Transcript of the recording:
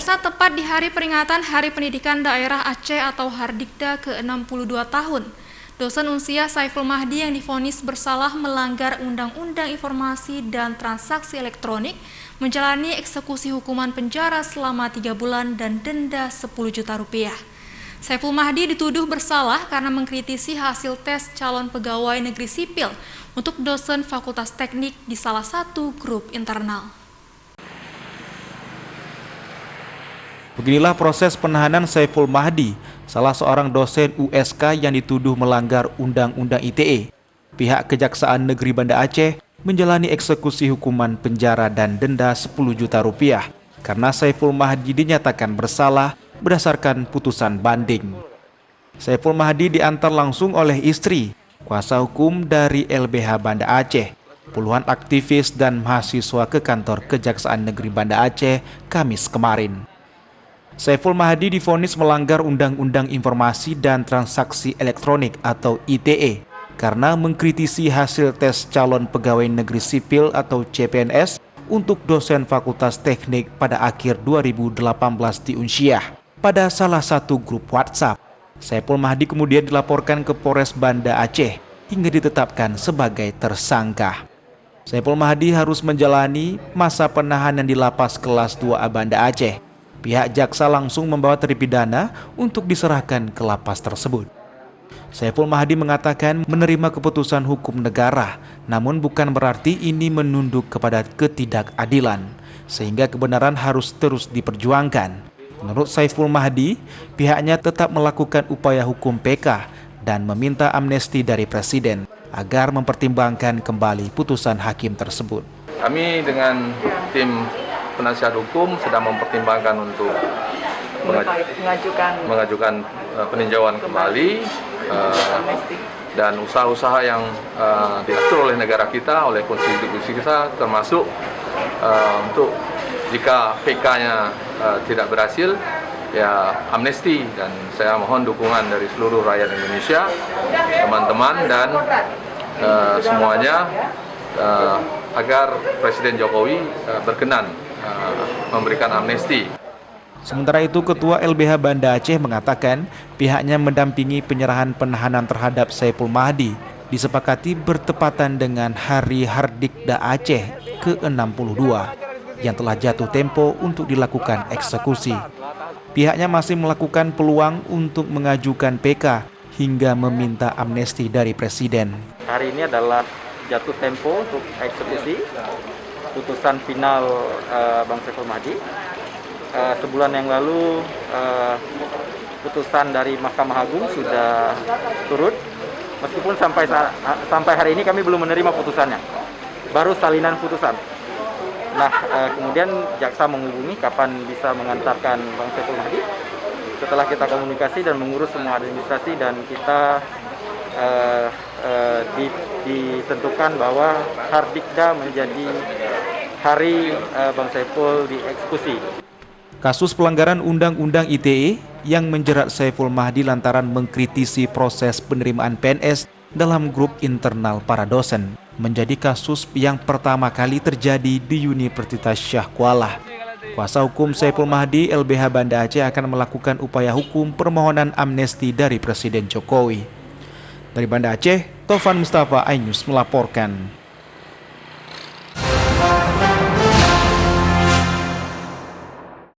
Pemirsa, tepat di hari peringatan Hari Pendidikan Daerah Aceh atau Hardikda ke-62 tahun, dosen Unsia Saiful Mahdi yang divonis bersalah melanggar Undang-Undang Informasi dan Transaksi Elektronik menjalani eksekusi hukuman penjara selama 3 bulan dan denda 10 juta rupiah. Saiful Mahdi dituduh bersalah karena mengkritisi hasil tes calon pegawai negeri sipil untuk dosen Fakultas Teknik di salah satu grup internal. Beginilah proses penahanan Saiful Mahdi, salah seorang dosen USK yang dituduh melanggar Undang-Undang ITE. Pihak Kejaksaan Negeri Banda Aceh menjalani eksekusi hukuman penjara dan denda 10 juta rupiah karena Saiful Mahdi dinyatakan bersalah berdasarkan putusan banding. Saiful Mahdi diantar langsung oleh istri, kuasa hukum dari LBH Banda Aceh, puluhan aktivis dan mahasiswa ke kantor Kejaksaan Negeri Banda Aceh Kamis kemarin. Saiful Mahdi divonis melanggar Undang-Undang Informasi dan Transaksi Elektronik atau ITE karena mengkritisi hasil tes calon pegawai negeri sipil atau CPNS untuk dosen Fakultas Teknik pada akhir 2018 di Unsyah pada salah satu grup WhatsApp. Saiful Mahdi kemudian dilaporkan ke Polres Banda Aceh hingga ditetapkan sebagai tersangka. Saiful Mahdi harus menjalani masa penahanan di Lapas Kelas 2A Banda Aceh. Pihak jaksa langsung membawa terpidana untuk diserahkan ke lapas tersebut. Saiful Mahdi mengatakan menerima keputusan hukum negara, namun bukan berarti ini menunduk kepada ketidakadilan, sehingga kebenaran harus terus diperjuangkan. Menurut Saiful Mahdi, pihaknya tetap melakukan upaya hukum PK dan meminta amnesti dari Presiden agar mempertimbangkan kembali putusan hakim tersebut. Kami dengan tim penasihat hukum sedang mempertimbangkan untuk mengajukan peninjauan kembali dan usaha-usaha yang diatur oleh negara kita, oleh konstitusi kita, termasuk untuk jika PK-nya tidak berhasil, ya amnesti, dan saya mohon dukungan dari seluruh rakyat Indonesia, teman-teman dan semuanya agar Presiden Jokowi berkenan memberikan amnesti. Sementara itu, Ketua LBH Banda Aceh mengatakan pihaknya mendampingi penyerahan penahanan terhadap Saiful Mahdi disepakati bertepatan dengan Hari Hardikda Aceh ke-62 yang telah jatuh tempo untuk dilakukan eksekusi. Pihaknya masih melakukan peluang untuk mengajukan PK hingga meminta amnesti dari Presiden. Hari ini adalah jatuh tempo untuk eksekusi putusan final Bang Saiful Mahdi. Sebulan yang lalu putusan dari Mahkamah Agung sudah turun, meskipun sampai hari ini kami belum menerima putusannya, baru salinan putusan. Nah, kemudian jaksa menghubungi kapan bisa mengantarkan Bang Saiful Mahdi. Setelah kita komunikasi dan mengurus semua administrasi, dan kita ditentukan bahwa Hardikda menjadi hari Bang Saiful dieksekusi. Kasus pelanggaran Undang-Undang ITE yang menjerat Saiful Mahdi lantaran mengkritisi proses penerimaan PNS dalam grup internal para dosen menjadi kasus yang pertama kali terjadi di Universitas Syah Kuala. Kuasa hukum Saiful Mahdi, LBH Banda Aceh, akan melakukan upaya hukum permohonan amnesti dari Presiden Jokowi. Dari Banda Aceh, Taufan Mustafa, iNews melaporkan.